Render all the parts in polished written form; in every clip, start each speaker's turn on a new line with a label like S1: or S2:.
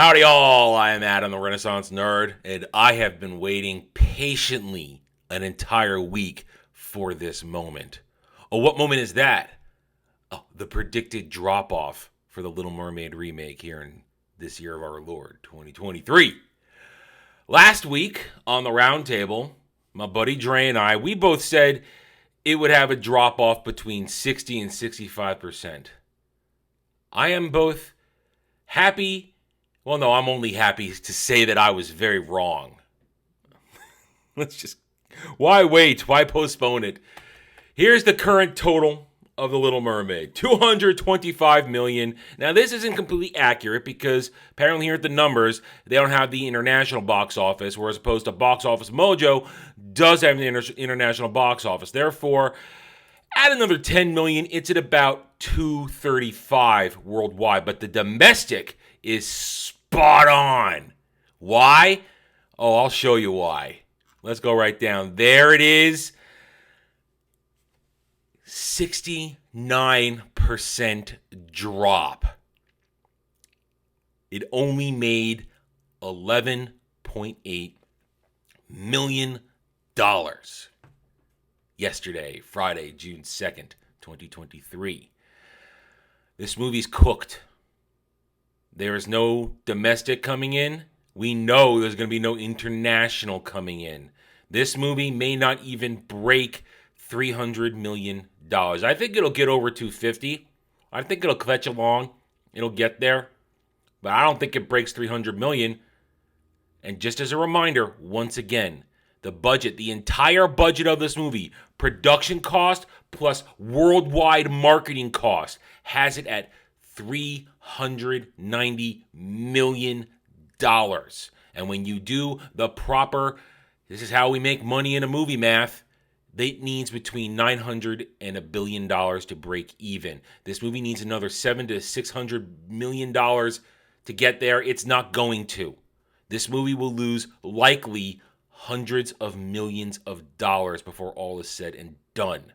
S1: Howdy all, I am Adam the Renaissance Nerd, and I have been waiting patiently an entire week for this moment. Oh, what moment is that? Oh, the predicted drop-off for the Little Mermaid remake here in this year of our Lord, 2023. Last week on the roundtable, my buddy Dre and I, we both said it would have a drop-off between 60 and 65%. I am both happy. Well, no, I'm only happy to say that I was very wrong. Why wait? Why postpone it? Here's the current total of The Little Mermaid, $225 million. Now, this isn't completely accurate because apparently here at the numbers, they don't have the international box office, whereas opposed to Box Office Mojo does have the international box office. Therefore, add another $10 million, it's at about 235 worldwide. But the domestic is spot on. Why? Oh, I'll show you why. Let's go right down. There it is. 69% drop. It only made $11.8 million yesterday, Friday, June 2nd, 2023. This movie's cooked. There is no domestic coming in. We know there's going to be no international coming in. This movie may not even break $300 million. I think it'll get over 250. I think it'll clutch along. It'll get there. But I don't think it breaks 300 million. And just as a reminder, once again, the budget, the entire budget of this movie, production cost plus worldwide marketing cost, has it at $390 million. And when you do the proper, this is how we make money in a movie math, it needs between $900 and $1 billion to break even. This movie needs another $700 to $600 million to get there. It's not going to. This movie will lose likely hundreds of millions of dollars before all is said and done.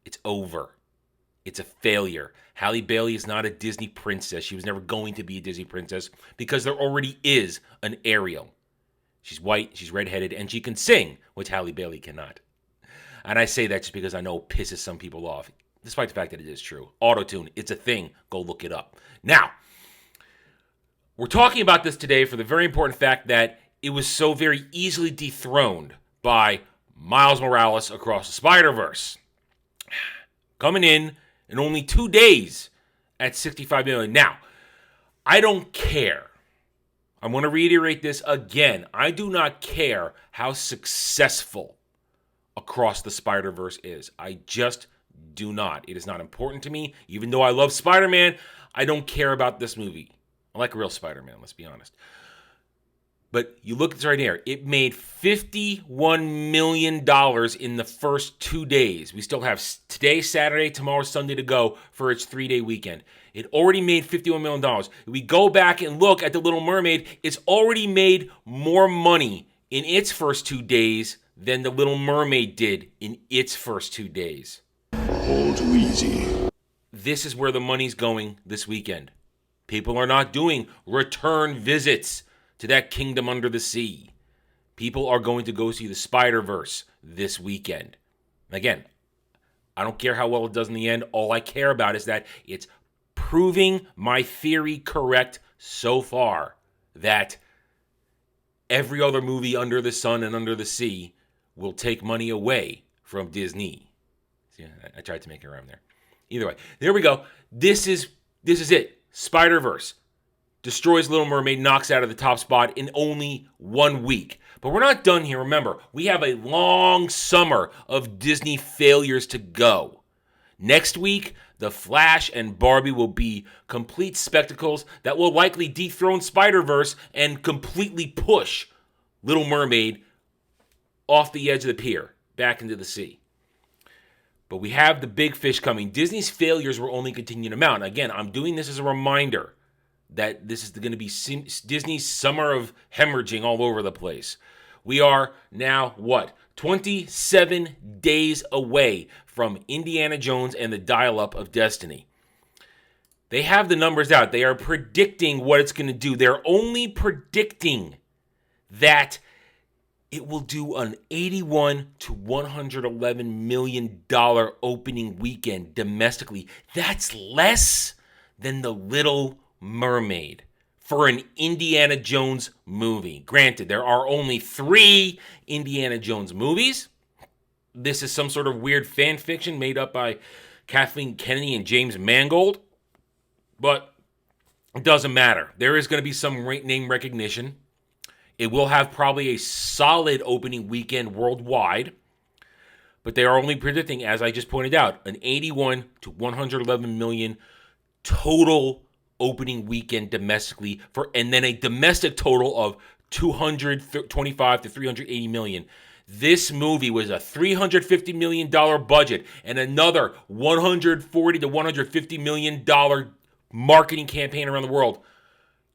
S1: It's over. It's a failure. Halle Bailey is not a Disney princess. She was never going to be a Disney princess because there already is an Ariel. She's white, she's redheaded, and she can sing, which Halle Bailey cannot. And I say that just because I know it pisses some people off, despite the fact that it is true. Auto-tune, it's a thing. Go look it up. Now, we're talking about this today for the very important fact that it was so very easily dethroned by Miles Morales across the Spider-Verse. Coming in only 2 days at $65 million. Now, I don't care. I want to reiterate this again. I do not care how successful Across the Spider-Verse is. I just do not. It is not important to me. Even though I love Spider-Man, I don't care about this movie. I like real Spider-Man, let's be honest. But you look at this right here. It made $51 million in the first 2 days. We still have today, Saturday, tomorrow, Sunday to go for its 3-day weekend. It already made $51 million. If we go back and look at The Little Mermaid, it's already made more money in its first 2 days than The Little Mermaid did in its first 2 days.
S2: All too easy.
S1: This is where the money's going this weekend. People are not doing return visits to that kingdom under the sea. People are going to go see the Spider-Verse this weekend. Again, I don't care how well it does in the end. All I care about is that it's proving my theory correct so far that every other movie under the sun and under the sea will take money away from Disney. See, I tried to make it around there. Either way, there we go. This is it. Spider-Verse destroys Little Mermaid, knocks out of the top spot in only 1 week. But we're not done here. Remember, we have a long summer of Disney failures to go. Next week, The Flash and Barbie will be complete spectacles that will likely dethrone Spider-Verse and completely push Little Mermaid off the edge of the pier, back into the sea. But we have the big fish coming. Disney's failures will only continue to mount. Again, I'm doing this as a reminder that this is going to be Disney's summer of hemorrhaging all over the place. We are now, 27 days away from Indiana Jones and the Dial-Up of Destiny. They have the numbers out. They are predicting what it's going to do. They're only predicting that it will do an $81 to $111 million opening weekend domestically. That's less than The Little Mermaid for an Indiana Jones movie. Granted, there are only 3 Indiana Jones movies. This is some sort of weird fan fiction made up by Kathleen Kennedy and James Mangold. But it doesn't matter. There is going to be some name recognition. It will have probably a solid opening weekend worldwide. But they are only predicting, as I just pointed out, an 81 to 111 million total opening weekend domestically, and then a domestic total of 225 to 380 million. This movie was a $350 million budget and another $140 to $150 million marketing campaign around the world.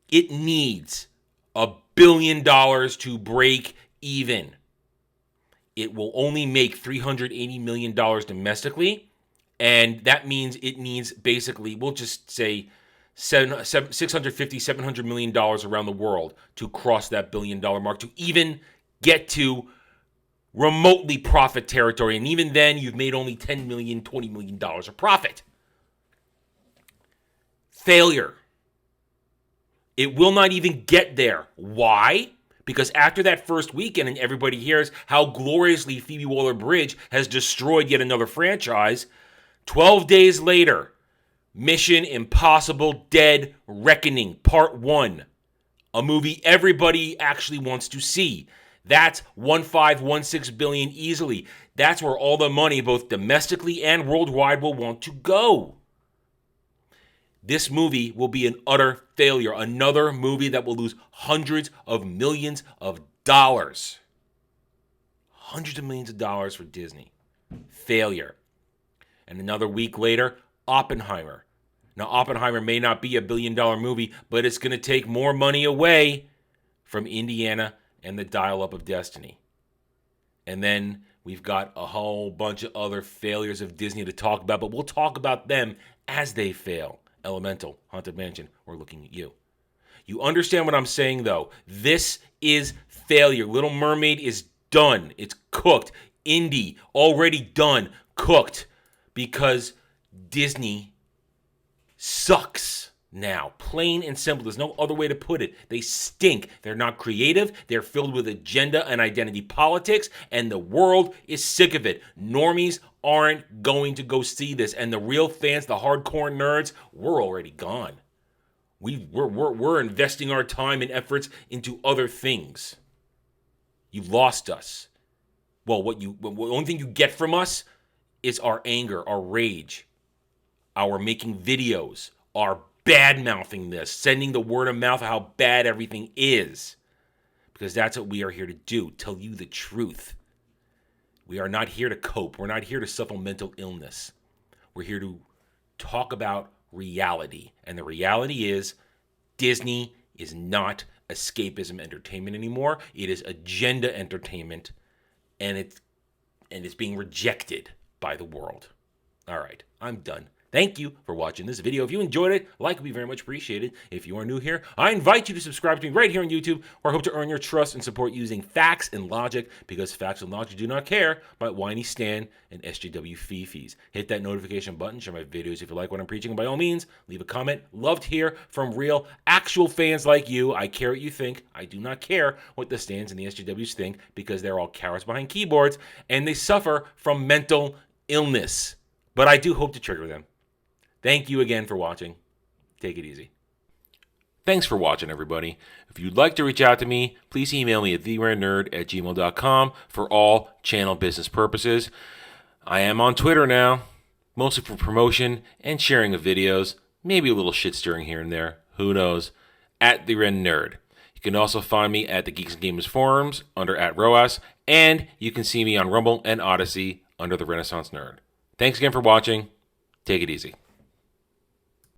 S1: It needs $1 billion to break even. It will only make $380 million domestically, and that means it needs basically, we'll just say, $650, $700 million around the world to cross that $1 billion mark, to even get to remotely profit territory. And even then, you've made only $10 million, $20 million of profit. Failure. It will not even get there. Why? Because after that first weekend and everybody hears how gloriously Phoebe Waller-Bridge has destroyed yet another franchise, 12 days later, Mission Impossible Dead Reckoning Part 1, a movie everybody actually wants to see. That's $1.516 billion easily. That's where all the money, both domestically and worldwide, will want to go. This movie will be an utter failure. Another movie that will lose hundreds of millions of dollars. Hundreds of millions of dollars for Disney. Failure. And another week later, Oppenheimer. Now, Oppenheimer may not be a $1 billion movie, but it's going to take more money away from Indiana and the Dial-Up of Destiny. And then we've got a whole bunch of other failures of Disney to talk about, but we'll talk about them as they fail. Elemental, Haunted Mansion, we're looking at you. You understand what I'm saying, though. This is failure. Little Mermaid is done. It's cooked. Indy, already done. Cooked. Because Disney sucks now. Plain and simple. There's no other way to put it. They stink. They're not creative. They're filled with agenda and identity politics, and the world is sick of it. Normies aren't going to go see this, and the real fans, the hardcore nerds, we're already gone. We're investing our time and efforts into other things. You lost us. Well, the only thing you get from us is our anger, our rage, our making videos, our bad-mouthing this, sending the word of mouth of how bad everything is. Because that's what we are here to do, tell you the truth. We are not here to cope. We're not here to suffer mental illness. We're here to talk about reality. And the reality is Disney is not escapism entertainment anymore. It is agenda entertainment, and it's being rejected by the world. All right, I'm done. Thank you for watching this video. If you enjoyed it, like would be very much appreciated. If you are new here, I invite you to subscribe to me right here on YouTube, where I hope to earn your trust and support using facts and logic, because facts and logic do not care about whiny Stan and SJW fifis. Hit that notification button, share my videos if you like what I'm preaching, and by all means, leave a comment. Love to hear from real, actual fans like you. I care what you think. I do not care what the Stans and the SJWs think, because they're all cowards behind keyboards, and they suffer from mental illness. But I do hope to trigger them. Thank you again for watching. Take it easy. Thanks for watching, everybody. If you'd like to reach out to me, please email me at theranernerd@gmail.com for all channel business purposes. I am on Twitter now, mostly for promotion and sharing of videos, maybe a little shit stirring here and there, who knows, @theranernerd. You can also find me at the Geeks and Gamers forums under @ROAS, and you can see me on Rumble and Odyssey under the Renaissance Nerd. Thanks again for watching. Take it easy.